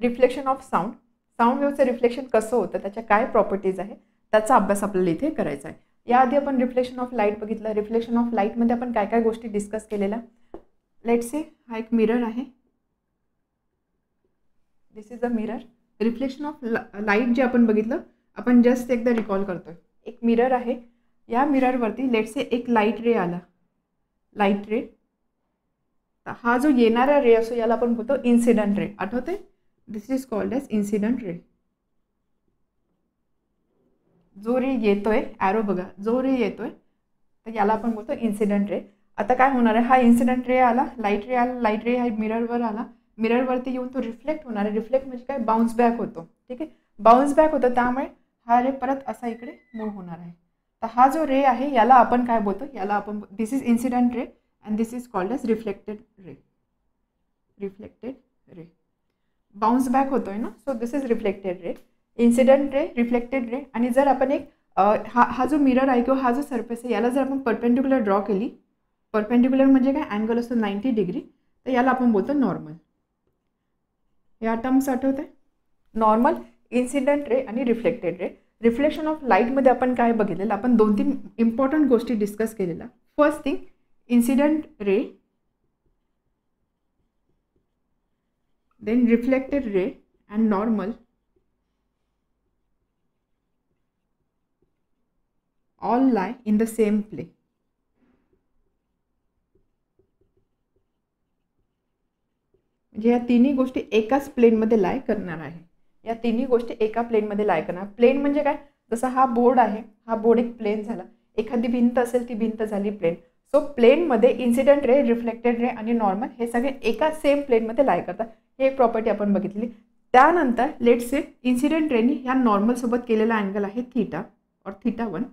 Reflection of sound, sound वेव्हचं reflection कसं होतं, त्याच्या काय प्रॉपर्टीज आहे त्याचा अभ्यास आपल्याला इथे करायचा आहे. याआधी आपण रिफ्लेक्शन ऑफ लाईट बघितलं. रिफ्लेक्शन ऑफ लाईटमध्ये आपण काय काय गोष्टी डिस्कस केलेल्या. लेट्स से हा एक मिरर आहे, this is a mirror. Reflection of light जे आपण बघितलं, आपण जस्ट एकदा रिकॉल करतोय. एक मिरर आहे, या मिररवरती लेट्स से एक लाईट रे आला, लाईट रे. हा जो येणारा रे असतो याला आपण बोलतो इन्सिडंट रे. आठवते, this is called as incident ray. जो रे येतोय, ॲरो बघा, जो रे येतोय तर याला आपण बोलतो इन्सिडंट रे. आता काय होणार आहे, हा इन्सिडंट रे आला, लाईट रे आला, लाईट रे हा मिररवर आला, मिररवरती येऊन तो रिफ्लेक्ट होणार आहे. रिफ्लेक्ट म्हणजे काय, बाउन्स बॅक होतो. ठीक आहे, बाउन्स बॅक होतो, त्यामुळे हा रे परत असा इकडे मूव्ह होणार आहे. तर हा जो रे आहे याला आपण काय बोलतो, याला आपण, this is incident ray and this is called as reflected ray. Reflected ray, bounce back होतोय ना, so this is reflected ray, incident ray, reflected ray. आणि जर आपण एक हा जो मिरर आहे किंवा हा जो सरफेस आहे याला जर आपण परपेंडिक्युलर ड्रॉ केली, परपेंडिक्युलर म्हणजे काय, अँगल असतो 90 डिग्री, तर याला आपण बोलतो नॉर्मल. या टर्म्स आठवत आहे, नॉर्मल, इन्सिडंट रे आणि रिफ्लेक्टेड रे. रिफ्लेक्शन ऑफ लाईटमध्ये आपण काय बघितलेलं, आपण 2-3 इम्पॉर्टंट गोष्टी डिस्कस केलेल्या. First thing, incident ray, then reflected ray and normal all lie in the same plane. म्हणजे या तिन्ही गोष्टी एकाच प्लेनमध्ये लाय करणार आहे. या तिन्ही गोष्टी एका प्लेनमध्ये लाय करणार. प्लेन म्हणजे काय, जसा हा बोर्ड आहे, हा बोर्ड एक प्लेन झाला, एखादी भिंत असेल ती भिंत झाली प्लेन. सो प्लेनमध्ये इन्सिडंट रे, रिफ्लेक्टेड रे आणि नॉर्मल हे सगळे एका सेम प्लेनमध्ये लाय करतात. हे एक प्रॉपर्टी आपण बघितली. त्यानंतर लेट्स से इन्सिडंट रेनी ह्या नॉर्मलसोबत केलेला अँगल आहे थीटा और θ1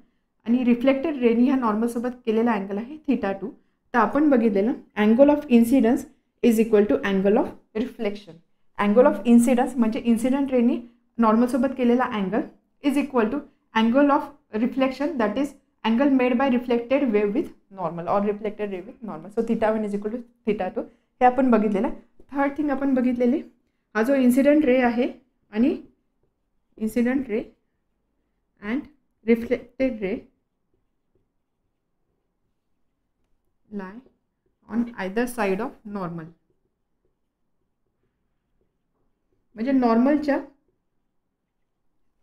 आणि रिफ्लेक्टेड रेनी ह्या नॉर्मलसोबत केलेला अँगल आहे θ2. तर आपण बघितलेलं angle of incidence is equal to angle of reflection. Angle of incidence म्हणजे इन्सिडंट रेनी नॉर्मलसोबत केलेला angle is equal to angle of reflection, that is angle made by reflected wave with normal और reflected wave with normal. So θ1 is equal to θ2 हे आपण बघितलेलं. Third thing आपण बघितलेली, हा जो इन्सिडंट रे आहे आणि incident ray and reflected ray lie on either side of normal. म्हणजे नॉर्मलच्या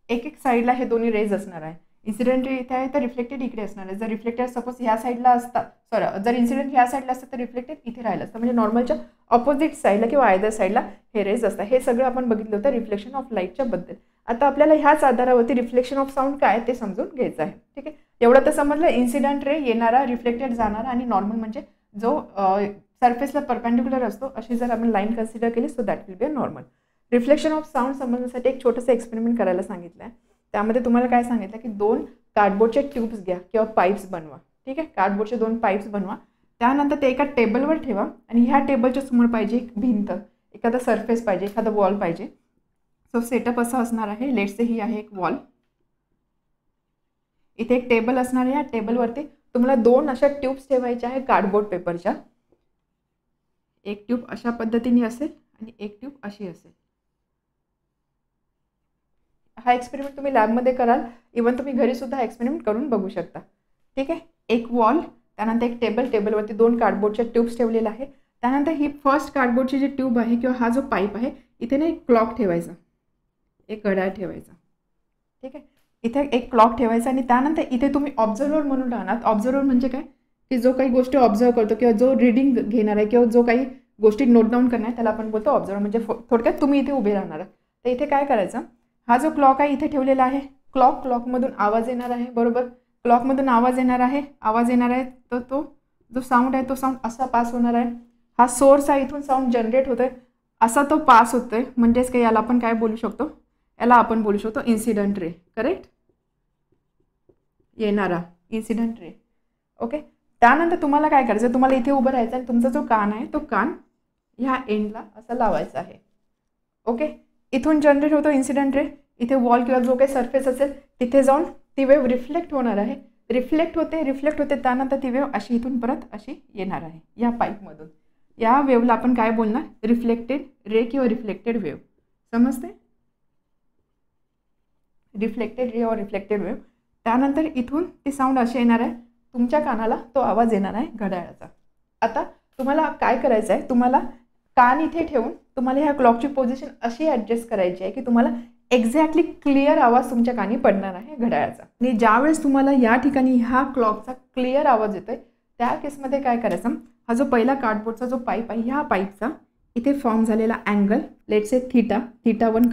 एक साईडला हे दोन्ही रेज असणार आहे. इन्सिडेंट रे इथे आहे तर रिफ्लेक्टेड इकडे असणार आहे. जर रिफ्लेक्टेड सपोज ह्या साईडला असता, जर इन्सिडेंट ह्या साईडला असतं तर रिफ्लेक्टेड इथे राहिलं असतं. म्हणजे नॉर्मलच्या ऑपोजिट साईडला किंवा आयदर साईडला हे रेज असतात. हे सगळं आपण बघितलं होतं रिफ्लेक्शन ऑफ लाईटच्या बद्दल. आता आपल्याला ह्याच आधारावरती रिफ्लेक्शन ऑफ साऊंड काय ते समजून घ्यायचं आहे. ठीक आहे, एवढं तर समजलं. इन्सिडंट रे येणारा, रिफ्लेक्टेड जाणारा आणि नॉर्मल म्हणजे जो सरफेसला परपेंडिक्युलर असतो अशी जर आपण लाईन कन्सिडर केली so that will be a normal. Reflection of sound समजण्यासाठी एक छोटंसं एक्सपेरिमेंट करायला सांगितलं आहे. त्यामध्ये तुम्हाला काय सांगितलं की 2 कार्डबोर्डचे ट्यूब्स घ्या किंवा पाईप्स बनवा. ठीक आहे, कार्डबोर्डचे 2 पाईप्स बनवा. त्यानंतर ते एका टेबलवर ठेवा आणि ह्या टेबलच्या समोर पाहिजे एक भिंत, एखादा सरफेस पाहिजे, एखादा वॉल पाहिजे. सो सेटअप असा असणार आहे. लेट्स से ही आहे एक वॉल, इथे एक टेबल असणार आहे. या टेबलवरती तुम्हाला 2 अशा ट्यूब्स ठेवायच्या आहे कार्डबोर्ड पेपरच्या. एक ट्यूब अशा पद्धतीने असेल आणि एक ट्यूब अशी असेल. हा एक्सपेरिमेंट तुम्ही लॅबमध्ये कराल, इवन तुम्ही घरी सुद्धा एक्सपेरिमेंट करून बघू शकता. ठीक आहे, एक वॉल, त्यानंतर एक टेबल, टेबलवरती 2 कार्डबोर्डच्या ट्यूब्स ठेवलेल्या आहे. त्यानंतर ही फर्स्ट कार्डबोर्डची जी ट्यूब आहे किंवा हा जो पाईप आहे इथे ना एक क्लॉक ठेवायचा, एक घड्याळ ठेवायचा. ठीक आहे, इथे एक क्लॉक ठेवायचा आणि त्यानंतर इथे तुम्ही ऑब्झर्वर म्हणून राहणार. ऑब्झर्वर म्हणजे काय, की जो काही गोष्टी ऑब्झर्व करतो किंवा जो रीडिंग घेणार आहे किंवा जो काही गोष्टी नोट डाऊन करणार आहे त्याला आपण बोलतो ऑब्झर्वर. म्हणजे थोडक्यात तुम्ही इथे उभे राहणार. तर इथे काय करायचं, हा जो क्लॉक आहे इथे ठेवलेला आहे. क्लॉकमधून आवाज येणार आहे. बरोबर, क्लॉकमधून आवाज येणार आहे. आवाज येणार आहे तर तो जो साऊंड आहे तो साऊंड असा पास होणार आहे. हा सोर्स आहे, इथून साऊंड जनरेट होतोय, असा तो पास होतोय. म्हणजेच काय, याला आपण काय बोलू शकतो, याला आपण बोलू शकतो इन्सिडंट रे. करेक्ट, येणारा इन्सिडंट रे. ओके, त्यानंतर तुम्हाला काय करायचं, तुम्हाला इथे उभं राहायचं आणि तुमचा जो कान आहे तो कान ह्या एंडला असा लावायचा आहे. ओके, इथून जनरेट होतो इन्सिडंट रे. इथे वॉल किंवा जो काही सरफेस असेल तिथे जाऊन ती वेव रिफ्लेक्ट होणार आहे. रिफ्लेक्ट होते त्यानंतर ती वेव अशी इथून परत अशी येणार आहे या पाईपमधून. या वेवला आपण काय बोलणार, रिफ्लेक्टेड रे किंवा रिफ्लेक्टेड वेव. समजते? रिफ्लेक्टेड रे और रिफ्लेक्टेड वेव्ह. त्यानंतर इथून ते साऊंड असे येणार आहे, तुमच्या कानाला तो आवाज येणार आहे घड्याळाचा. आता तुम्हाला काय करायचं आहे, तुम्हाला कान इथे ठेवून तुम्हाला ह्या क्लॉकची पोझिशन अशी ॲडजस्ट करायची आहे की तुम्हाला एक्झॅक्टली क्लिअर आवाज तुमच्या कानी पडणार आहे घड्याळाचा. आणि ज्यावेळेस तुम्हाला या ठिकाणी ह्या क्लॉकचा क्लिअर आवाज येतोय त्या केसमध्ये काय करायचं, हा जो पहिला कार्डबोर्डचा जो पाईप आहे, ह्या पाईपचा इथे फॉर्म झालेला अँगल, लेट्स से थीटा 1 आपण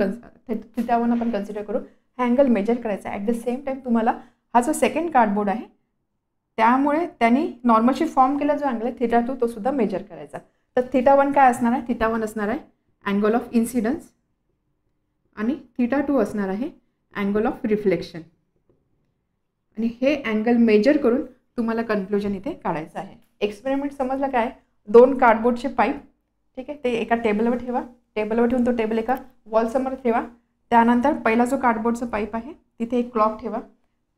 कन्सिडर करू. हा अँगल मेजर करायचा. ॲट द सेम टाईम तुम्हाला हा जो सेकंड कार्डबोर्ड आहे त्यामुळे त्यांनी नॉर्मलशी फॉर्म केला जो अँगल आहे θ2 तो सुद्धा मेजर करायचा. तर θ1 काय असणार आहे, θ1 असणार आहे अँगल ऑफ इन्सिडन्स आणि θ2 असणार आहे अँगल ऑफ रिफ्लेक्शन. आणि हे अँगल मेजर करून तुम्हाला कन्क्लुजन इथे काढायचं आहे. एक्सपेरिमेंट समजलं काय, 2 कार्डबोर्डचे पाईप, ठीक आहे, ते एका टेबलवर ठेवा. टेबलवर ठेवून तो टेबल एका वॉलसमोर ठेवा. त्यानंतर पहिला जो कार्डबोर्डचा पाईप आहे तिथे एक क्लॉक ठेवा.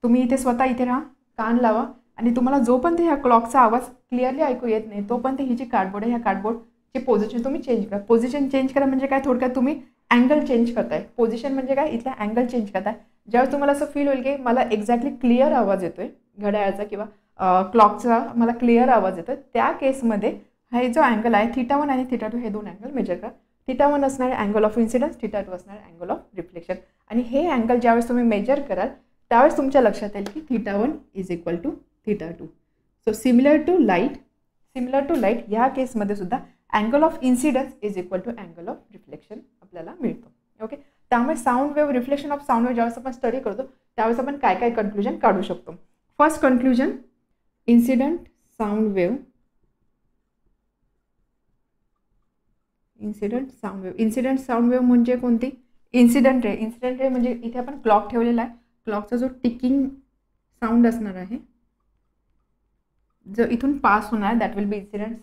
तुम्ही इथे स्वतः इथे राहा, कान लावा आणि तुम्हाला जोपर्यंत ह्या क्लॉकचा आवाज क्लिअरली ऐकू येत नाही तोपर्यंत ही जी कार्डबोर्ड आहे ह्या कार्डबोर्डची पोझिशन तुम्ही चेंज करा. पोझिशन चेंज करा म्हणजे काय, थोडक्यात तुम्ही अँगल चेंज करताय. पोझिशन म्हणजे काय, इथला अँगल चेंज करताय. ज्यावेळेस तुम्हाला असं फील होईल की मला एक्झॅक्टली क्लिअर आवाज येतोय घड्याळाचा किंवा क्लॉकचा मला क्लिअर आवाज येतोय, त्या केसमध्ये हा जो अँगल आहे θ1 आणि θ2 हे 2 अँगल मेजर करा. θ1 असणार आहे अँगल ऑफ इन्सिडन्स, θ2 असणार आहे अँगल ऑफ रिफ्लेक्शन. आणि हे अँगल ज्यावेळेस तुम्ही मेजर कराल त्यावेळेस तुमच्या लक्षात येईल की θ1 is equal to θ2. So similar to light ह्या केसमध्ये सुद्धा angle of incidence is equal to angle of reflection आपल्याला मिळतो. ओके, त्यामुळे sound wave, reflection of sound wave ज्यावेळेस आपण स्टडी करतो त्यावेळेस आपण काय काय कन्क्लुजन काढू शकतो. First conclusion, incident sound wave म्हणजे कोणती, इन्सिडंट रे म्हणजे इथे आपण क्लॉक ठेवलेला आहे, क्लॉकचा जो टिकिंग साऊंड असणार आहे जो इथून पास होणार that will be incident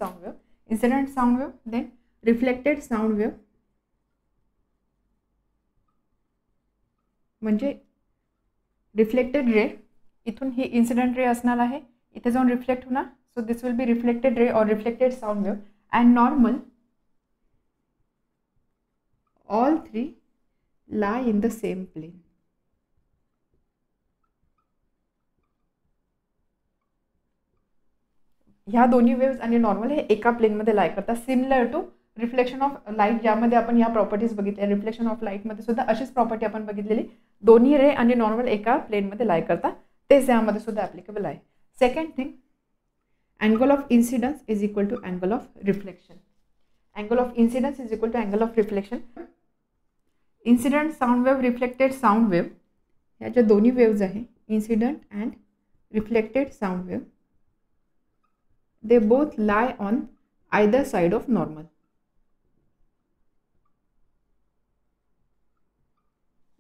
sound wave. Then reflected sound wave म्हणजे रिफ्लेक्टेड रे, इथून ही इन्सिडंट रे असणार आहे, इथे जाऊन रिफ्लेक्ट होणार. So this will be reflected ray और reflected sound wave. And normal, all 3 lie in the same plane. ह्या दोन्ही वेव्स आणि नॉर्मल हे एका प्लेनमध्ये लाय करतात. Similar to reflection of light, ज्यामध्ये आपण या प्रॉपर्टीज बघितल्या. रिफ्लेक्शन ऑफ लाईटमध्ये सुद्धा अशीच प्रॉपर्टी आपण बघितलेली, दोन्ही रे आणि नॉर्मल एका प्लेनमध्ये लाय करतात, तेच यामध्ये सुद्धा ॲप्लिकेबल आहे. Second thing, angle of incidence is equal to angle of reflection. Angle of incidence is equal to angle of reflection. Incident sound wave, reflected sound wave, ह्या ज्या दोन्ही वेव्ज आहे incident and reflected sound wave, they both lie on either side of normal.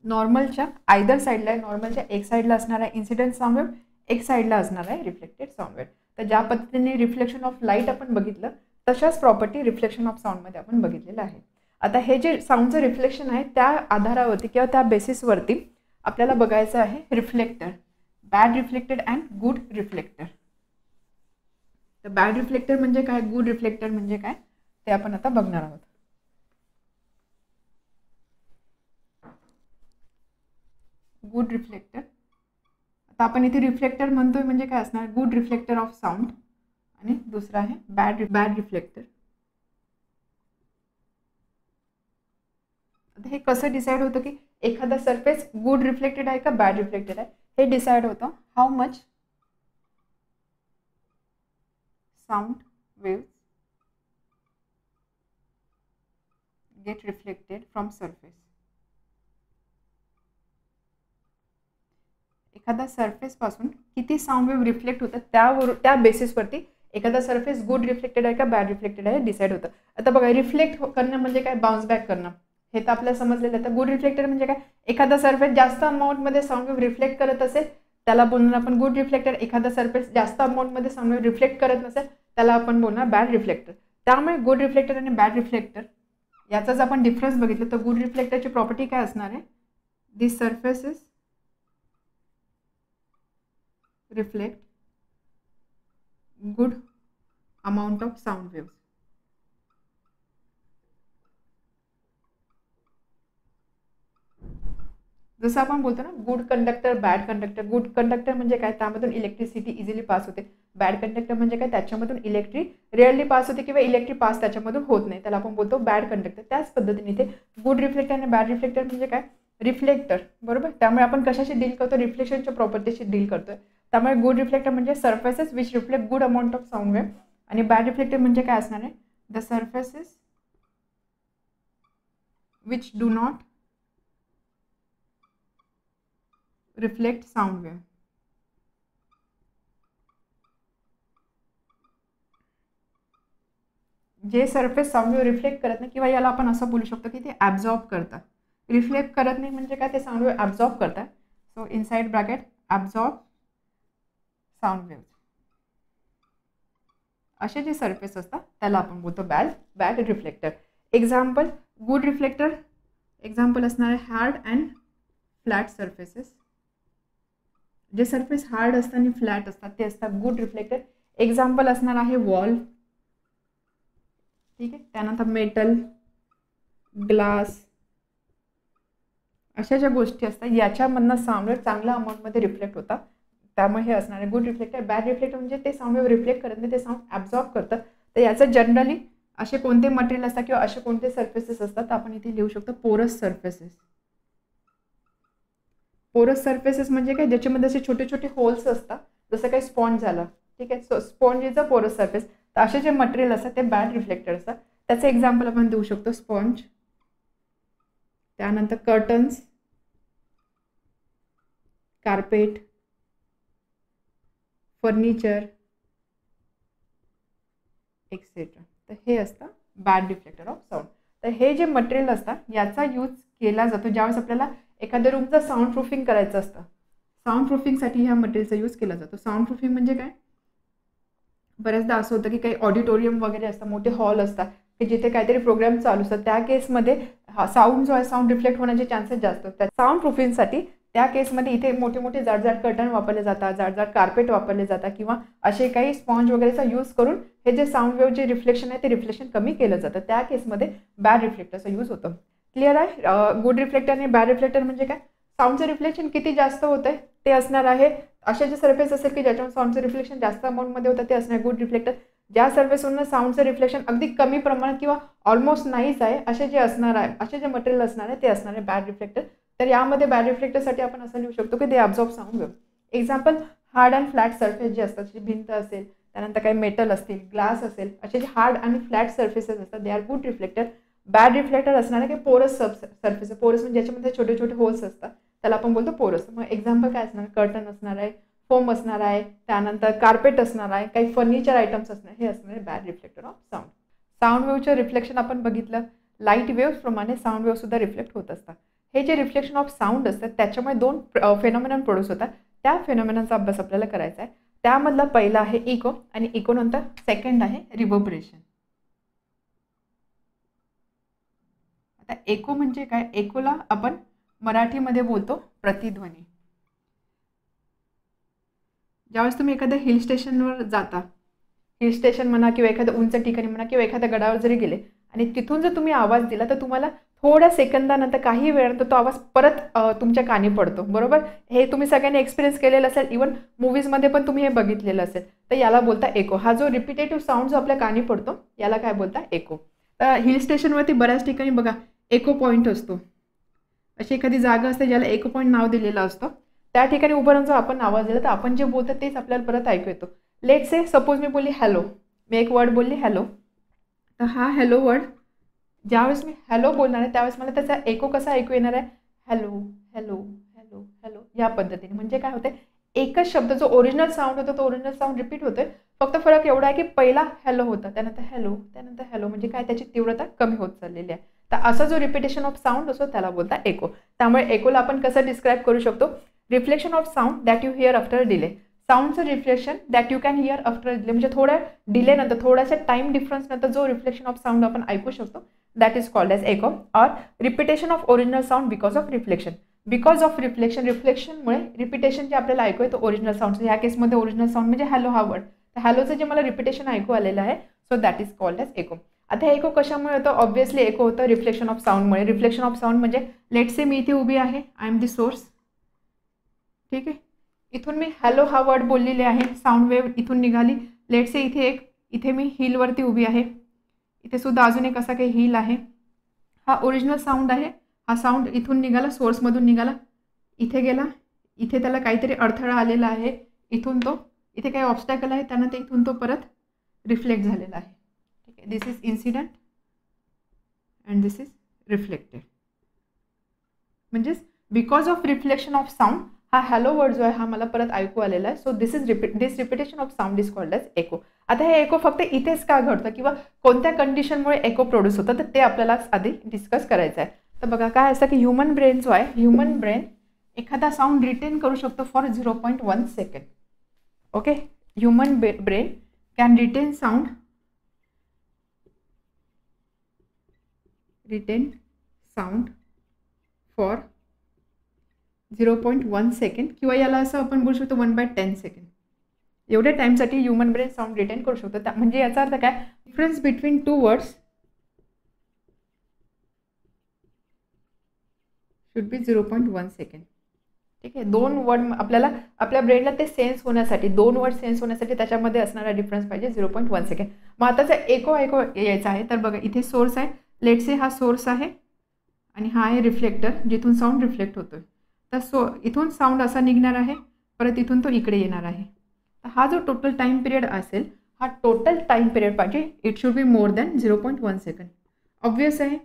नॉर्मलच्या either साईडला आहे, नॉर्मलच्या एक साईडला असणार आहे इन्सिडंट साऊंड वेव्ह, एक साईडला असणार आहे रिफ्लेक्टेड साऊंड वेव्ह. तर ज्या पद्धतीने रिफ्लेक्शन ऑफ लाईट आपण बघितलं तशाच प्रॉपर्टी रिफ्लेक्शन ऑफ साऊंडमध्ये आपण बघितलेलं आहे. आता हे जे साऊंडचं रिफ्लेक्शन आहे त्या आधारावरती किंवा त्या बेसिसवरती आपल्याला बघायचं आहे reflector, bad reflected and good reflector. तर बॅड रिफ्लेक्टर म्हणजे काय, गुड रिफ्लेक्टर म्हणजे काय, ते आपण आता बघणार आहोत. गुड रिफ्लेक्टर, आता आपण इथे रिफ्लेक्टर म्हणतोय म्हणजे काय असणार, गुड रिफ्लेक्टर ऑफ साऊंड, आणि दुसरा आहे बॅड रिफ्लेक्टर. आता हे कसं डिसाईड होतं की एखादा सरफेस गुड रिफ्लेक्टेड आहे का बॅड रिफ्लेक्टेड आहे, हे डिसाईड होतं how much sound waves gate reflected from surface. एखादा सरफेस पासून किती साऊंड वेव्ह रिफ्लेक्ट होतात त्या बेसिसवरती एखादा सरफेस गुड रिफ्लेक्टेड आहे का बॅड रिफ्लेक्टेड आहे डिसाईड होतं. आता बघा, रिफ्लेक्ट करणं म्हणजे काय, बाउन्स बॅक करणं, हे तर आपल्याला समजलेलं आहे. तर गुड रिफ्लेक्टर म्हणजे काय, एखादा सरफेस जास्त अमाऊंटमध्ये साऊंड वेव्ह रिफ्लेक्ट करत असेल त्याला बोलणार आपण गुड रिफ्लेक्टर. एखादा सरफेस जास्त अमाऊंटमध्ये साऊंड वेव्ह रिफ्लेक्ट करत नसेल त्याला आपण बोलणार बॅड रिफ्लेक्टर. त्यामुळे गुड रिफ्लेक्टर आणि बॅड रिफ्लेक्टर याचाच आपण डिफरन्स बघितलं. तर गुड रिफ्लेक्टरची प्रॉपर्टी काय असणार आहे, this surfaces reflect good amount of sound waves. जसं आपण बोलतो ना good conductor bad conductor. Good conductor म्हणजे काय, त्यामधून इलेक्ट्रिसिटी इझिली पास होते. बॅड कंडक्टर म्हणजे काय, त्याच्यामधून इलेक्ट्रिक रेअरली पास होते किंवा इलेक्ट्रिक पास त्याच्यामधून होत नाही, त्याला आपण बोलतो बॅड कंडक्टर. त्याच पद्धतीने इथे गुड रिफ्लेक्टर आणि बॅड रिफ्लेक्टर म्हणजे काय, रिफ्लेक्टर. बरोबर. त्यामुळे आपण कशाशी डील करतो, रिफ्लेक्शनच्या प्रॉपर्टीशी डील करतोय. त्यामुळे गुड रिफ्लेक्टर म्हणजे surfaces which reflect good amount of sound wave, आणि बॅड रिफ्लेक्टर म्हणजे काय असणार आहे, the surfaces which do not reflect sound wave. जे सरफेस साऊंड वेव्ह रिफ्लेक्ट करत नाही, किंवा याला आपण असं बोलू शकतो की ते ॲब्झॉर्ब करतात. रिफ्लेक्ट करत नाही म्हणजे काय, ते साऊंड वेव्ह ॲब्झॉर्ब करतात. So inside bracket absorb sound wave. असे जे सरफेस असतात त्याला आपण बोलतो bad reflector. Example good reflector, example असणार आहे हार्ड अँड फ्लॅट सर्फेसेस. जे सरफेस हार्ड असतात आणि फ्लॅट असतात ते असतात गुड रिफ्लेक्टर. एक्झाम्पल असणार आहे वॉल, ठीक आहे. त्यानंतर मेटल, ग्लास, अशा ज्या गोष्टी असतात याच्यामधनं साऊंड वेव्ह चांगल्या अमाऊंटमध्ये रिफ्लेक्ट होतात. त्यामुळे हे असणार आहे गुड रिफ्लेक्टर. बॅड रिफ्लेक्टर म्हणजे ते साऊंड वेव्ह रिफ्लेक्ट करत नाही, ते साऊंड ॲब्झॉर्ब करतं. तर याचं जनरली असे कोणते मटेरियल असतात किंवा असे कोणते सर्फेसेस असतात, आपण इथे लिहू शकतो पोरस सर्फेसेस. पोरस सर्फेसेस म्हणजे काय, ज्याच्यामध्ये असे छोटे छोटे होल्स असतात, जसं काही स्पॉन्ज झालं, ठीक आहे. सो स्पॉन्ज इज अ पोरस सर्फेस. तर असे जे मटेरियल असतात ते बॅड रिफ्लेक्टर असतात. त्याचं एक्झाम्पल आपण देऊ शकतो स्पॉन्ज, त्यानंतर कर्टन्स, कार्पेट, फर्निचर एक्सेट्रा. तर हे असतं बॅड रिफ्लेक्टर ऑफ साऊंड. तर हे जे मटेरियल असतात याचा यूज केला जातो ज्यावेळेस आपल्याला एखाद्या रूमचं साऊंड प्रूफिंग करायचं असतं. साऊंड प्रूफिंगसाठी ह्या मटेरियलचा यूज केला जातो. साऊंड प्रूफिंग म्हणजे काय, बऱ्याचदा असं होतं की काही ऑडिटोरियम वगैरे असतात, मोठे हॉल असतात की जिथे काहीतरी प्रोग्राम चालू असतात, त्या केसमध्ये साऊंड जो आहे साऊंड रिफ्लेक्ट होण्याचे चान्सेस जास्त असतात. साऊंड प्रूफिंगसाठी त्या केसमध्ये इथे मोठे मोठे जाड कर्टन वापरले जातात, जाड कार्पेट वापरले जातात, किंवा असे काही स्पॉन्ज वगैरेचा यूज करून हे जे साऊंड वेव्ह जे रिफ्लेक्शन आहे ते रिफ्लेक्शन कमी केलं जातं. त्या केसमध्ये बॅड रिफ्लेक्टरचा यूज होतो. क्लिअर आहे. गुड रिफ्लेक्टर आणि बॅड रिफ्लेक्टर म्हणजे काय, साऊंडचं रिफ्लेक्शन किती जास्त होतंय ते असणार आहे. असे जे सर्फेस असेल की ज्याच्यावर साऊंडचं रिफ्लेक्शन जास्त अमाऊंटमध्ये होतं ते असणार गुड रिफ्लेक्टर. ज्या सर्फेसवरून साऊंडचं रिफ्लेक्शन अगदी कमी प्रमाणात किंवा ऑलमोस्ट नाहीच आहे असे जे असणार आहे, असे जे मटेरियल असणार आहे ते असणार आहे बॅड रिफ्लेक्टर. तर यामध्ये बॅड रिफ्लेक्टरसाठी आपण असं लिहू शकतो की they absorb sound wave. Example hard and flat surface जे असतात, जी भिंत असेल, त्यानंतर काही मेटल असतील, ग्लास असेल, असे जे हार्ड आणि फ्लॅट सर्फेसेस असतात they are good reflector. Bad reflector असणार आहे की पोरस सर्फेस. पोरस म्हणजे ज्याच्यामध्ये छोटे छोटे होल्स असतात त्याला आपण बोलतो पोरस. मग एक्झाम्पल काय असणार, कर्टन असणार आहे, फोम असणार आहे, त्यानंतर कार्पेट असणार आहे, काही फर्निचर आयटम्स असणार, हे असणार आहे bad reflector of sound. Sound वेव्हचं रिफ्लेक्शन आपण बघितलं, लाईट वेव्हप्रमाणे साऊंड वेव्ह सुद्धा रिफ्लेक्ट होत असतात. हे जे रिफ्लेक्शन ऑफ साऊंड असतात त्याच्यामुळे दोन फेनॉमेनॉन प्रोड्यूस होतात. त्या फेनॉमेनॉनचा अभ्यास आपल्याला करायचा आहे. त्यामधला पहिला आहे इको, आणि इको नंतर सेकंड आहे रिव्हर्बरेशन. आता इको म्हणजे काय, इकोला आपण मराठीमध्ये बोलतो प्रतिध्वनी. ज्यावेळेस तुम्ही एखाद्या हिल स्टेशनवर जाता, हिल स्टेशन म्हणा किंवा एखाद्या उंच ठिकाणी म्हणा किंवा एखाद्या गडावर जरी गेले आणि तिथून जर तुम्ही आवाज दिला तर तुम्हाला थोड्या सेकंदानंतर काही वेळानंतर तो आवाज परत तुमच्या कानी पडतो. बरोबर. हे तुम्ही सगळ्यांनी एक्सपिरियन्स केलेलं असेल, इव्हन मूवीजमध्ये पण तुम्ही हे बघितलेलं असेल. तर याला बोलता इको. हा जो रिपिटेटिव्ह साऊंड जो आपल्या कानी पडतो याला काय बोलता, इको. तर हिल स्टेशनवरती बऱ्याच ठिकाणी बघा इको पॉईंट असतो. अशी एखादी जागा असते ज्याला इको पॉईंट नाव दिलेलं असतं. त्या ठिकाणी उभं राहून जर आपण आवाज दिला तर आपण जे बोलतो तेच आपल्याला परत ऐकू येतो. लेट्स से सपोज मी बोलली हॅलो, मी एक वर्ड बोलली हॅलो, तर हा हॅलो वर्ड ज्यावेळेस मी हॅलो बोलणार आहे त्यावेळेस मला त्याचा इको कसा ऐकू येणार आहे, हॅलो हॅलो हॅलो हॅलो, या पद्धतीने. म्हणजे काय होते, एकच शब्द जो ओरिजिनल साऊंड होतो तो ओरिजिनल साऊंड रिपीट होतोय. फक्त फरक एवढा आहे की पहिला हॅलो होता, त्यानंतर हॅलो, त्यानंतर हॅलो, म्हणजे काय त्याची तीव्रता कमी होत चाललेली आहे. तर असा जो रिपिटेशन ऑफ साऊंड असतो त्याला बोलता इको. त्यामुळे इकोला आपण कसं डिस्क्राईब करू शकतो, reflection of sound that you hear after delay. साऊंडचं reflection that you can hear after delay, म्हणजे थोड्या डिले नंतर, थोड्याशा टाइम डिफरन्स नंतर जो रिफ्लेक्शन ऑफ साऊंड आपण ऐकू शकतो that is called as echo. और repetition of original sound because of reflection. Because of reflection, रिफ्लेक्शनमुळे रिपिटेशन जे आपल्याला ऐकू येतो ओरिजिनल साऊंड. ह्या केसमध्ये ओरिजिनल साऊंड म्हणजे हॅलो हा वर्ड. तर हॅलोचं जे मला रिपिटेशन ऐकू आलेलं आहे so that is called as echo. आता एको कशामुळे होतं? ऑब्व्हियसली एको होतं रिफ्लेक्शन ऑफ साऊंडमुळे. रिफ्लेक्शन ऑफ साऊंड म्हणजे लेट से मी इथे उभी आहे, आय एम दी सोर्स, ठीक आहे. इथून मी हॅलो हा वर्ड बोललेले आहे, साऊंड वेव्ह इथून निघाली. लेट से इथे मी हिलवरती उभी आहे, इथे सुद्धा अजून एक असा काही हिल आहे. हा ओरिजिनल साऊंड आहे. हा साऊंड इथून निघाला, सोर्समधून निघाला, इथे गेला, इथे त्याला काहीतरी अडथळा आलेला आहे, इथून तो इथे काही ऑब्स्टॅकल आहे, त्यानंतर इथून तो परत रिफ्लेक्ट झालेला आहे, ठीक आहे. This is incident and this is reflected. म्हणजेच because of reflection of sound हा हॅलो वर्ड जो आहे हा मला परत ऐकू आलेला आहे. So this repetition of sound is called as echo. आता हे एको फक्त इथेच का घडतं किंवा कोणत्या कंडिशनमुळे एको प्रोड्यूस होतं, तर ते आपल्याला आधी डिस्कस करायचं आहे. तर बघा काय असतं की ह्युमन ब्रेन जो आहे, ह्युमन ब्रेन एखादा साऊंड रिटेन करू शकतो for 0.1 second. Okay, human brain can retain sound for 0.1 second किंवा याला असं आपण बोलू शकतो 1/10 सेकंड. एवढ्या टाईमसाठी ह्युमन ब्रेन साऊंड रिटेन करू शकतो. म्हणजे याचा अर्थ काय? Difference between two words should be 0.1 second. ठीक आहे, दोन वर्ड आपल्याला आपल्या ब्रेनला ते सेन्स होण्यासाठी, दोन वर्ड सेन्स होण्यासाठी त्याच्यामध्ये असणारा डिफरन्स पाहिजे 0.1 सेकंड. मग आता जर एको यायचा आहे तर बघा इथे सोर्स आहे, लेट से हा सोर्स आहे आणि हा आहे रिफ्लेक्टर जिथून साऊंड रिफ्लेक्ट होतोय. तर इथून साऊंड असा निघणार आहे, परत इथून तो इकडे येणार आहे. तर हा जो टोटल टाईम पिरियड असेल, हा टोटल टाईम पिरियड पाहिजे it should be more than 0.1 second. Obvious आहे,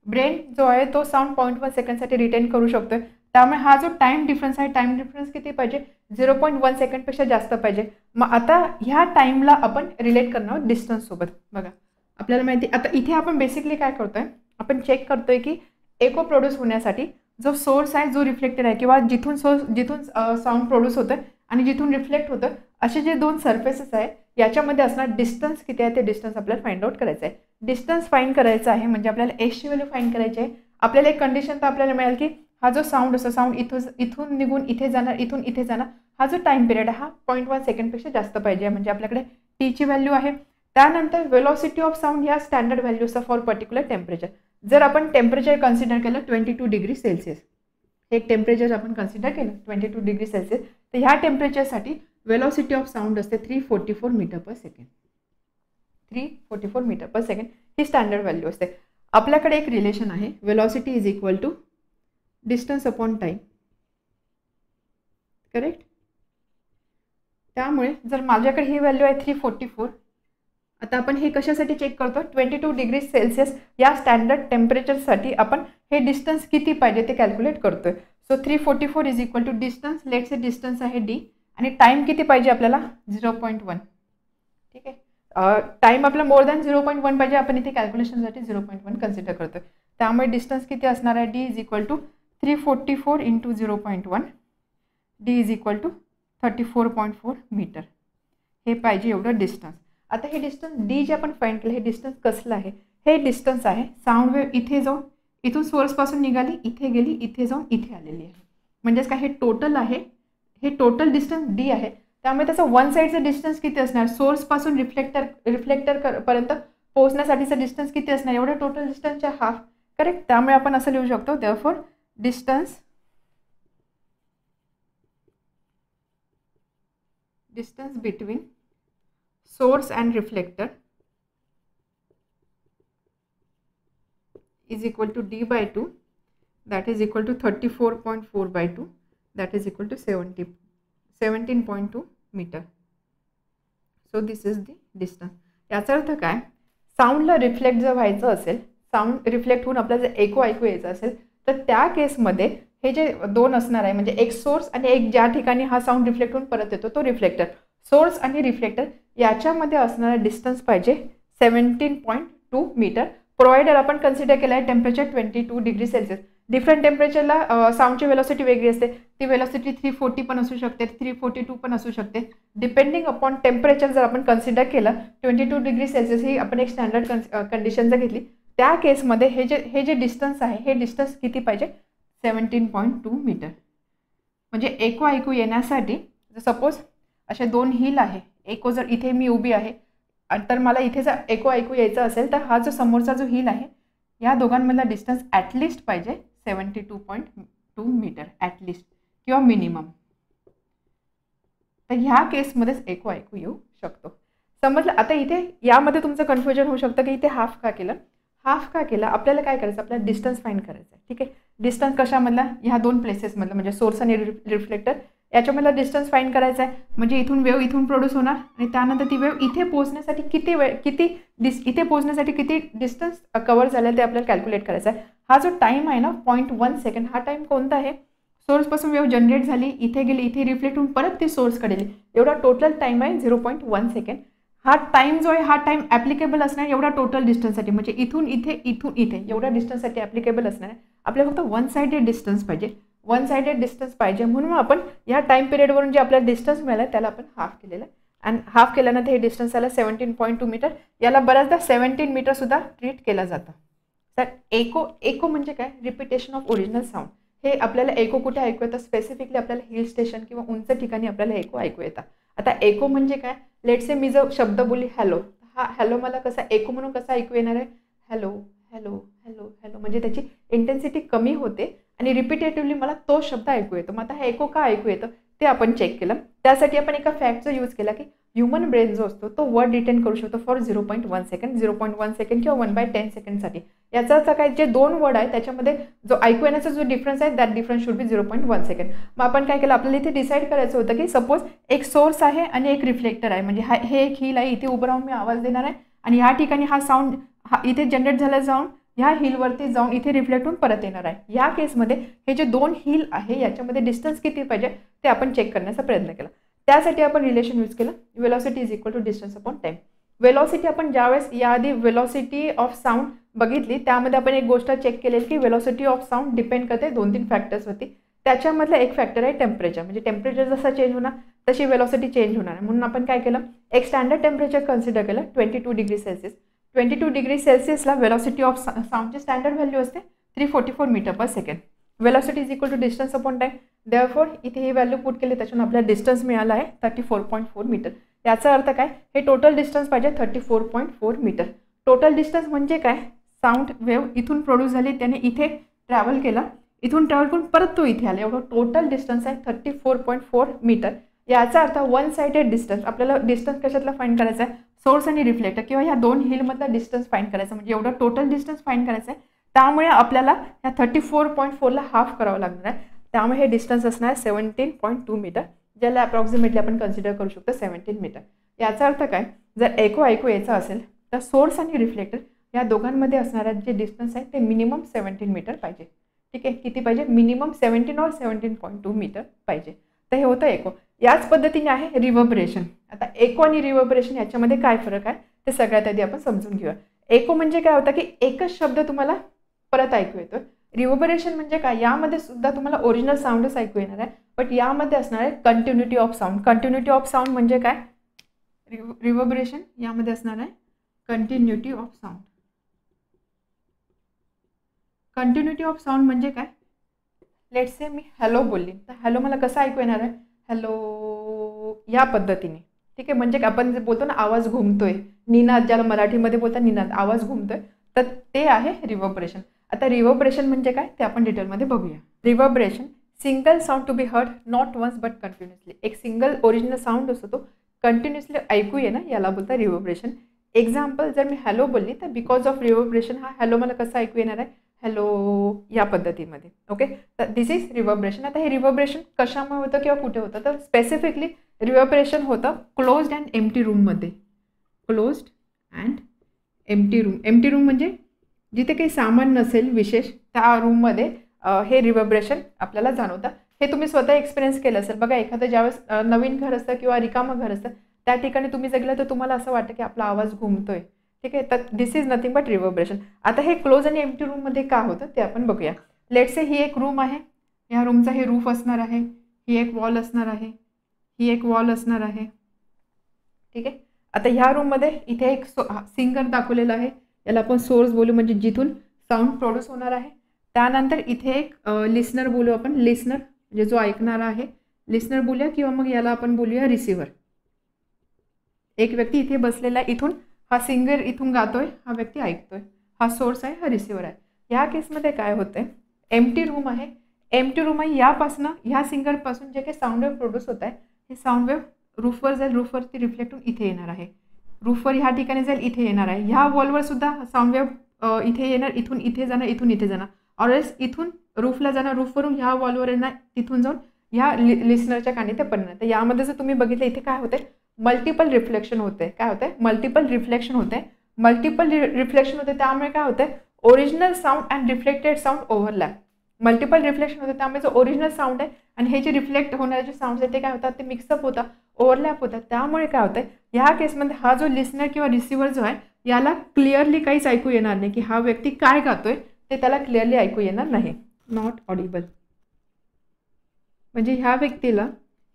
ब्रेन जो आहे तो साऊंड 0.1 सेकंडसाठी रिटेन करू शकतोय. त्यामुळे हा जो टाईम डिफरन्स आहे, टाईम डिफरन्स किती पाहिजे? 0.1 सेकंडपेक्षा जास्त पाहिजे. मग आता ह्या टाईमला आपण रिलेट करणार आहोत डिस्टन्ससोबत. बघा आपल्याला माहिती, आता इथे आपण बेसिकली काय करतोय, आपण चेक करतोय की एको प्रोड्यूस होण्यासाठी जो सोर्स आहे, जो रिफ्लेक्टेड आहे किंवा जिथून साऊंड प्रोड्यूस होतं आणि जिथून रिफ्लेक्ट होतं, असे जे दोन सरफेसेस आहेत याच्यामध्ये असणार डिस्टन्स किती आहे ते डिस्टन्स आपल्याला फाइंड आउट करायचं आहे. डिस्टन्स फाइंड करायचं आहे म्हणजे आपल्याला एसची व्हॅल्यू फाइंड करायची आहे. आपल्याला एक कंडिशन तर आपल्याला मिळेल की हा जो साऊंड असतो, साऊंड इथून निघून इथे जाणार, इथून इथे जाणार, हा जो टाईम पिरियड आहे हा 0.1 सेकंडपेक्षा जास्त पाहिजे. म्हणजे आपल्याकडे टीची व्हॅल्यू आहे. त्यानंतर वेलॉसिटी ऑफ साऊंड ह्या स्टँडर्ड व्हॅल्यूचा फॉर पर्टिक्युलर टेम्परेचर. जर आपण टेम्परेचर कन्सिडर केलं 22 डिग्री सेल्सिअस, एक टेम्परेचर आपण कन्सिडर केलं 22 डिग्री सेल्सिअस, तर ह्या टेम्परेचरसाठी वेलॉसिटी ऑफ साऊंड असते 344 metre per second. 344 metre per second ही स्टँडर्ड व्हॅल्यू असते. आपल्याकडे एक रिलेशन आहे, velocity is equal to distance upon time, correct. त्यामुळे जर माझ्याकडे ही व्हॅल्यू आहे 344, आता आपण हे कशासाठी चेक करतो? 22 डिग्री सेल्सिअस या स्टँडर्ड टेम्परेचरसाठी आपण हे डिस्टन्स किती पाहिजे ते कॅल्क्युलेट करतोय. So 344 is equal to distance, let say distance आहे डी आणि टाईम किती पाहिजे आपल्याला? 0.1. ठीक आहे, टाईम आपला मोर दॅन 0.1 पाहिजे, आपण इथे कॅल्क्युलेशनसाठी 0.1 कन्सिडर करतोय. त्यामुळे डिस्टन्स किती असणार आहे? D is equal to 344 into 0.1, D is equal to 34.4 metre. हे पाहिजे एवढं डिस्टन्स. आता हे डिस्टन्स डी जे आपण फाइंड केलं, हे डिस्टन्स कसलं आहे? हे डिस्टन्स आहे साऊंड वेव्ह इथे जाऊन, इथून सोर्सपासून निघाली, इथे गेली, इथे जाऊन इथे आलेली आहे. म्हणजेच काय, हे टोटल आहे, हे टोटल डिस्टन्स डी आहे. त्यामुळे त्याचं वन साईडचं डिस्टन्स किती असणार? सोर्सपासून रिफ्लेक्टर पर्यंत पोहोचण्यासाठीचं डिस्टन्स किती असणार? एवढं टोटल डिस्टन्सच्या हाफ, करेक्ट. त्यामुळे आपण असं लिहू शकतो, therefore distance between source and reflector is equal to d by 2, that is equal to 34.4 by 2, that is equal to 17.2 meter. So this is the distance. याचा अर्थ काय? साऊंडला रिफ्लेक्ट जर व्हायचं असेल, साऊंड रिफ्लेक्ट होऊन आपल्याला जर एको ऐकू यायचं असेल, तर त्या केसमध्ये हे जे दोन असणार आहे, म्हणजे एक सोर्स आणि एक ज्या ठिकाणी हा साऊंड रिफ्लेक्ट होऊन परत येतो तो रिफ्लेक्टर, सोर्स आणि रिफ्लेक्टर याच्यामध्ये असणारा डिस्टन्स पाहिजे 17.2 मीटर. प्रोव्हाइडर आपण कन्सिडर केलं आहे टेम्परेचर 22 डिग्री सेल्सिअस. डिफरंट टेम्परेचरला साऊंडची वेलॉसिटी वेगळी असते. ती वेलॉसिटी 340 पण असू शकते, 342 पण असू शकते, डिपेंडिंग अपॉन टेम्परेचर. जर आपण कन्सिडर केलं 22 डिग्री सेल्सिअस ही आपण एक स्टँडर्ड कंडिशन जर घेतली, त्या केसमध्ये हे जे डिस्टन्स आहे, हे डिस्टन्स किती पाहिजे? 17.2 मीटर. म्हणजे एको ऐकू येण्यासाठी सपोज असे दोन हिल आहे, एको जर इथे मी उभी आहे, तर मला इथे जर एको ऐकू यायचं असेल तर हा जो समोरचा जो हिल आहे या दोघांमधला डिस्टन्स ॲटलिस्ट पाहिजे 72.2 मीटर ॲटलिस्ट किंवा मिनिमम. तर ह्या केसमध्येच एको ऐकू येऊ शकतो. समजलं. आता इथे यामध्ये तुमचं कन्फ्युजन होऊ शकतं की इथे हाफ का केलं. हाफ का केला, आपल्याला काय करायचं, आपल्याला डिस्टन्स फाइंड करायचं आहे. ठीक आहे, डिस्टन्स कशामधला, ह्या दोन प्लेसेसमधलं म्हणजे सोर्स आणि रिफ्लेक्टर याच्यामधला डिस्टन्स फाइंड करायचा आहे. म्हणजे इथून वेव्ह इथून प्रोड्यूस होणार आणि त्यानंतर ती वेव्ह इथे पोहोचण्यासाठी इथे पोहोचण्यासाठी किती डिस्टन्स कव्हर झालं ते आपल्याला कॅल्क्युलेट करायचं आहे. हा जो टाईम आहे ना 0.1 सेकंड, हा टाईम कोणता आहे, सोर्सपासून वेव्ह जनरेट झाली, इथे गेली, इथे रिफ्लेक्ट होऊन परत ती सोर्सकडे गेली, एवढा टोटल टाईम आहे 0.1 सेकंड. हा टाईम जो आहे हा टाईम ॲप्लिकेबल असणार एवढा टोटल डिस्टन्ससाठी, म्हणजे इथून इथे एवढ्या डिस्टन्ससाठी ॲप्लिकेबल असणार आहे. आपल्याला फक्त वन साइडेड डिस्टन्स पाहिजे, वन साइडेड डिस्टन्स पाहिजे म्हणून आपण या टाईम पिरियडवरून जे आपल्याला डिस्टन्स मिळालं त्याला आपण हाफ केलेलं आहे. आणि हाफ केल्यानंतर हे डिस्टन्स आलं 17.2 मीटर. याला बऱ्याचदा 17 मीटरसुद्धा ट्रीट केलं जातं. तर एको म्हणजे काय, रिपिटेशन ऑफ ओरिजिनल साऊंड. हे आपल्याला एको कुठे ऐकू येतं, स्पेसिफिकली आपल्याला हिल स्टेशन किंवा उंच ठिकाणी आपल्याला एको ऐकू येतात. आता एको म्हणजे काय, लेट्स से मी जर शब्द बोलली हॅलो, हा हॅलो मला कसा एको म्हणून कसा ऐकू येणार आहे, हॅलो हॅलो हॅलो हॅलो, म्हणजे त्याची इंटेन्सिटी कमी होते आणि रिपिटेटिव्हली मला तो शब्द ऐकू येतो. मग आता हा एको का ऐकू येतं ते आपण चेक केलं. त्यासाठी आपण एका फॅक्टचा यूज केला की ह्युमन ब्रेन जो असतो तो वर्ड रिटेन करू शकतो फॉर 0.1 सेकंड, 0.1 सेकंड किंवा 1/10 सेकंडसाठी. याचा अर्थ काय, जे दोन वर्ड आहे त्याच्यामध्ये जो ऐकू येण्याचा जो डिफरन्स आहे that difference should be 0.1 second. मग आपण काय केलं, आपल्याला इथे डिसाईड करायचं होतं की सपोज एक सोर्स आहे आणि एक रिफ्लेक्टर आहे, म्हणजे हे एक हिल आहे, इथे उभं राहून मी आवाज देणार आहे आणि ह्या ठिकाणी हा साऊंड इथे जनरेट झाला जाऊन ह्या हिलवरती जाऊन इथे रिफ्लेक्ट होऊन परत येणार आहे. या केसमध्ये हे जे दोन हिल आहे याच्यामध्ये डिस्टन्स किती पाहिजे ते आपण चेक करण्याचा प्रयत्न केला. त्यासाठी आपण रिलेशन यूज केलं, velocity is equal to distance upon time. Velocity आपण ज्यावेळेस याआधी वेलॉसिटी ऑफ साऊंड बघितली त्यामध्ये आपण एक गोष्ट चेक केलेली की वेलॉसिटी ऑफ साऊंड डिपेंड करते 2-3 फॅक्टर्सवरती. त्याच्यामधलं एक फॅक्टर आहे टेम्परेचर, म्हणजे टेम्परेचर जसं चेंज होणार तशी वेलॉसिटी चेंज होणार आहे. म्हणून आपण काय केलं, एक स्टँडर्ड टेम्परेचर कन्सिडर केलं 22 डिग्री सेल्सिअस. 22 डिग्री सेल्सिअसला वेलॉसिटी ऑफ साऊंडची स्टँडर्ड व्हॅल्यू असते 344 metre per second. Velocity is equal to distance upon time. Therefore इथे ही व्हॅल्यू पुट केली त्याच्यातून आपल्याला डिस्टन्स मिळाला आहे 34.4 मीटर. याचा अर्थ काय, हे टोटल डिस्टन्स पाहिजे 34.4 मीटर. टोटल डिस्टन्स म्हणजे काय, साऊंड वेव्ह इथून प्रोड्यूस झाली, त्याने इथे ट्रॅव्हल केला, इथून ट्रॅव्हल करून परत तो इथे आला, एवढं टोटल डिस्टन्स आहे 34.4 मीटर. याचा अर्थ वन साइडेड डिस्टन्स, आपल्याला डिस्टन्स कशातला फाइंड करायचा आहे, सोर्स आणि रिफ्लेक्टर किंवा ह्या दोन हिलमधला डिस्टन्स फाइंड करायचा, म्हणजे एवढं टोटल डिस्टन्स फाइंड करायचं आहे. त्यामुळे आपल्याला ह्या 34.4ला हाफ करावं लागणार आहे. त्यामुळे हे डिस्टन्स असणार 17.2 मीटर, ज्याला अप्रॉक्सिमेटली आपण कन्सिडर करू शकतो 17 मीटर. याचा अर्थ काय, जर ऐकू यायचं असेल तर सोर्स आणि रिफ्लेक्टर या दोघांमध्ये असणारा जे डिस्टन्स आहे ते मिनिमम 17 मीटर पाहिजे. ठीक आहे, किती पाहिजे, मिनिमम 17 और 17.2 मीटर पाहिजे. तर हे होतं एको. याच पद्धतीने आहे रिव्हर्बरेशन. आता एको आणि रिव्हर्बरेशन याच्यामध्ये काय फरक आहे ते सगळ्यात आधी आपण समजून घेऊया. एको म्हणजे काय होतं की एकच शब्द तुम्हाला परत ऐकू येतो. रिव्हर्बरेशन म्हणजे काय, यामध्ये सुद्धा तुम्हाला ओरिजिनल साऊंडच ऐकू येणार आहे, बट यामध्ये असणार आहे continuity of sound. Continuity of sound म्हणजे काय, रिव्हर्बरेशन यामध्ये असणार आहे continuity of sound. Continuity of sound म्हणजे काय, लेट्स से मी हॅलो बोलली तर हॅलो मला कसं ऐकू येणार आहे, हॅलो या पद्धतीने. ठीक आहे, म्हणजे आपण जे बोलतो ना आवाज घुमतोय, निनाद, ज्याला मराठीमध्ये बोलतात निनाद, आवाज घुमतोय, तर ते आहे रिव्हर्बरेशन. आता रिव्हर्बरेशन म्हणजे काय ते आपण डिटेलमध्ये बघूया. Reverberation, single sound to be heard not once but continuously. एक सिंगल ओरिजिनल साऊंड असतो तो कंटिन्युअसली ऐकू येणं याला बोलतात रिव्हर्बरेशन. एक्झाम्पल, जर मी हॅलो बोलली तर बिकॉज ऑफ रिव्हर्बरेशन हा हॅलो मला कसं ऐकू येणार आहे, हॅलो या पद्धतीमध्ये. ओके, तर दिस इज रिव्हर्बरेशन. आता हे रिव्हर्बरेशन कशामुळे होतं किंवा कुठे होतं, तर स्पेसिफिकली रिव्हर्बरेशन होतं क्लोज्ड अँड एम्प्टी रूममध्ये. Closed and empty room. Empty room म्हणजे जिथे काही सामान नसेल विशेष त्या रूममध्ये हे रिव्हर्बरेशन आपल्याला जाणवतं. हे तुम्ही स्वतः एक्सपिरियन्स केलं असेल. बघा, एखादं ज्यावेळेस नवीन घर असतं किंवा रिकामं घर असतं त्या ठिकाणी तुम्ही जगलं तर तुम्हाला असं वाटतं की आपला आवाज घुमतोय. ठीक आहे, तर दिस इज नथिंग बट रिव्हर्बरेशन. आता हे क्लोज आणि एम्प्टी रूममध्ये का होतं ते आपण बघूया. लेट्स से ही एक रूम आहे, या रूमचा हे रूफ असणार आहे, ही एक वॉल असणार आहे, ही एक वॉल असणार आहे. ठीक आहे, आता ह्या रूममध्ये इथे एक सिंगर दाखवलेला आहे, याला आपण सोर्स बोलू, म्हणजे जिथून साऊंड प्रोड्यूस होणार आहे. त्यानंतर इथे एक लिसनर बोलू आपण, लिसनर म्हणजे जो ऐकणारा आहे, लिसनर बोलूया किंवा मग याला आपण बोलूया रिसिव्हर. एक व्यक्ती इथे बसलेला आहे, इथून हा सिंगर इथून गातोय, हा व्यक्ती ऐकतोय, हा सोर्स आहे, हा रिसिव्हर आहे. ह्या केसमध्ये काय होतंय, एम्प्टी रूम आहे, एम्प्टी रूम आहे, यापासनं ह्या सिंगरपासून जे काही साऊंड वेव्ह प्रोड्यूस होत आहे हे साऊंड वेव्ह रूफवर जाईल, रूफवरती रिफ्लेक्ट होऊन इथे येणार आहे, रूफवर ह्या ठिकाणी जाईल, इथे येणार आहे. ह्या वॉलवर सुद्धा साऊंड वेव्ह इथे येणार, इथून इथे जाणार, इथून इथे जाणार, ऑरएल्स इथून रूफला जाणार, रूफवरून ह्या वॉलवर येणार, तिथून जाऊन ह्या लिस्नरच्या कानी ते पडणार. तर यामध्ये जर तुम्ही बघितलं इथे काय होते, मल्टिपल रिफ्लेक्शन होते. काय होते, मल्टिपल रिफ्लेक्शन होते, मल्टिपल रिफ्लेक्शन होते. त्यामुळे काय होते, original sound and reflected sound overlap. Multiple reflection होते, त्यामुळे जो ओरिजिनल साऊंड आहे आणि हे जे रिफ्लेक्ट होणारे जे साऊंड आहेत ते काय होतात, ते मिक्सअप होतात, ओव्हरलॅप होतात. त्यामुळे काय होतं, ह्या केसमध्ये हा जो लिस्नर किंवा रिसिव्हर जो आहे याला क्लिअरली काहीच ऐकू येणार नाही की हा व्यक्ती काय गातोय, ते त्याला क्लिअरली ऐकू येणार नाही. नॉट ऑडिबल म्हणजे ह्या व्यक्तीला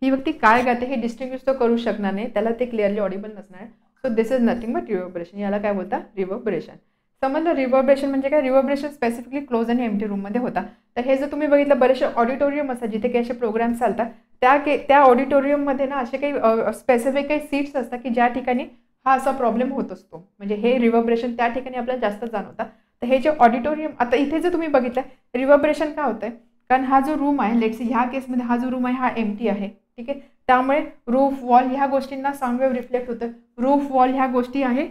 ही व्यक्ती काय गाते हे डिस्टिंग्विश तो करू शकणार नाही, त्याला ते क्लिअरली ऑडिबल नसणार. So this is nothing but reverberation. याला काय बोलतात, रिव्हर्बरेशन. समजलं रिव्हर्बरेशन म्हणजे काय, रिव्हर्बरेशन स्पेसिफिकली क्लोज आणि एम्प्टी रूममध्ये होता. तर हे जर तुम्ही बघितलं, बरेचसे ऑडिटोरियम असतात जिथे काही असे प्रोग्राम चालतात, त्या ऑडिटोरियममध्ये ना असे काही स्पेसिफिक काही सीट्स असतात की ज्या ठिकाणी हा असा प्रॉब्लेम होत असतो, म्हणजे हे रिव्हर्बरेशन त्या ठिकाणी आपल्याला जास्त जाणवतात. तर हे जे ऑडिटोरियम, आता इथे जर तुम्ही बघितलं रिव्हर्बरेशन काय होतंय, कारण हा जो रूम आहे, लेट्स ह्या केसमध्ये हा जो रूम आहे हा एम्प्टी आहे, ठीक आहे. त्यामुळे रूफ वॉल ह्या गोष्टींना साऊंड वेव्ह रिफ्लेक्ट होतं. रूफ वॉल ह्या गोष्टी आहे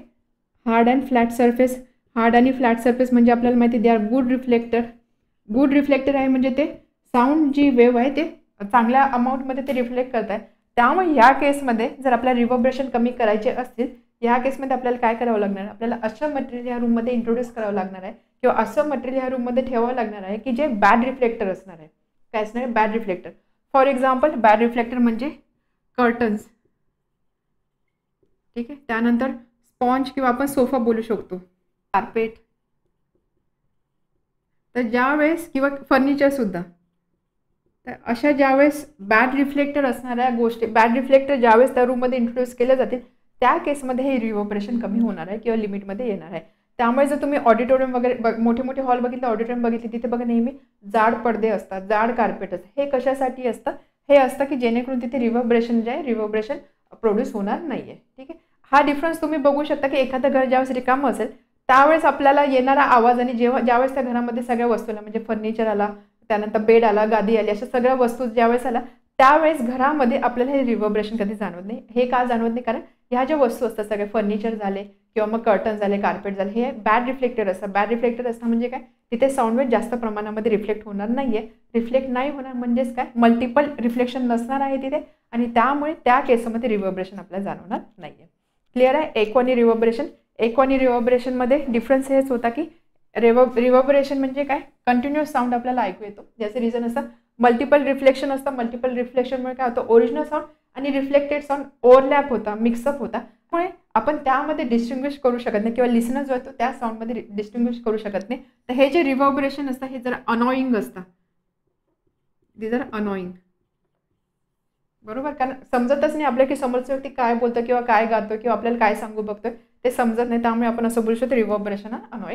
hard and flat surface. Hard आणि फ्लॅट सरफेस म्हणजे आपल्याला माहिती they are good reflector. Good reflector आहे म्हणजे ते साऊंड जी वेव्ह आहे ते चांगल्या अमाऊंटमध्ये ते रिफ्लेक्ट करत आहे. त्यामुळे ह्या केसमध्ये जर आपल्याला रिव्हर्बरेशन कमी करायचे असतील, ह्या केसमध्ये आपल्याला काय करावं लागणार आहे, आपल्याला असं मटेरियल ह्या रूममध्ये इंट्रोड्यूस करावं लागणार आहे किंवा असं मटेरियल ह्या रूममध्ये ठेवावं लागणार आहे की जे बॅड रिफ्लेक्टर असणार आहे. काय असणार आहे, bad reflector. For example bad reflector म्हणजे कर्टन्स, ठीक आहे. त्यानंतर स्पॉन्ज किंवा आपण सोफा बोलू शकतो, कार्पेट. तर ज्यावेळेस किंवा फर्निचरसुद्धा, तर अशा ज्यावेळेस बॅड रिफ्लेक्टर असणाऱ्या गोष्टी, बॅड रिफ्लेक्टर ज्यावेळेस त्या रूममध्ये इंट्रोड्यूस केले जातील त्या केसमध्ये हे रिव्हर्बरेशन कमी होणार आहे किंवा लिमिटमध्ये येणार आहे. त्यामुळे जर तुम्ही ऑडिटोरियम वगैरे मोठे मोठे हॉल बघितले, ऑडिटोरियम बघितले, तिथे बघा नेहमी जाड पडदे असतात, जाड कार्पेट असतात. हे कशासाठी असतं, हे असतं की जेणेकरून तिथे रिव्हर्बरेशन जे आहे रिव्हर्बरेशन प्रोड्यूस होणार नाही आहे, ठीक आहे. हा डिफरन्स तुम्ही बघू शकता की एखादं घर ज्यावेळेस रिकामं असेल त्यावेळेस आपल्याला येणारा आवाज आणि ज्यावेळेस त्या घरामध्ये सगळ्या वस्तू आला, म्हणजे फर्निचर आला, त्यानंतर बेड आला, गादी आली, अशा सगळ्या वस्तू ज्यावेळेस आला त्यावेळेस घरामध्ये आपल्याला हे रिव्हर्बरेशन कधी जाणवत नाही. हे का जाणवत नाही, कारण ह्या ज्या वस्तू असतात सगळे फर्निचर झाले किंवा मग कर्टन झाले, कार्पेट झाले, हे बॅड रिफ्लेक्टर असतात. बॅड रिफ्लेक्टर असतात म्हणजे काय, तिथे साऊंड वेव्ह जास्त प्रमाणामध्ये रिफ्लेक्ट होणार नाहीये. रिफ्लेक्ट नाही होणार म्हणजेच काय, मल्टिपल रिफ्लेक्शन नसणार आहे तिथे आणि त्यामुळे त्या केसमध्ये रिव्हर्बरेशन आपल्याला जाणवणार नाहीये. क्लिअर आहे. एको आणि रिव्हर्बरेशन. एको आणि रिव्हर्बरेशनमध्ये डिफरन्स हेच होता की रिव्हर्बरेशन म्हणजे काय, कंटिन्युअस साऊंड आपल्याला ऐकू येतो. ज्याचे रिझन असतं मल्टिपल रिफ्लेक्शन असतं. मल्टिपल रिफ्लेक्शनमुळे काय होतं, ओरिजिनल साऊंड आणि रिफ्लेक्टेड साऊंड ओव्हरलॅप होता, मिक्सअप होता. त्यामुळे आपण त्यामध्ये डिस्टिंग्विश करू शकत नाही किंवा लिसनर जो आहे तो त्या साऊंडमध्ये डिस्टिंग्विश करू शकत नाही. तर हे जे रिव्हर्बरेशन असतं हे जरा अनॉईंग असतं. दीज आर अनॉईंग, बरोबर. कारण समजतच नाही आपल्या की समोरचा व्यक्ती काय बोलतो किंवा काय गातो किंवा आपल्याला काय सांगू बघतोय ते समजत नाही. त्यामुळे आपण असं बोलू शकतो रिव्हर्बरेशन हा अनॉईंग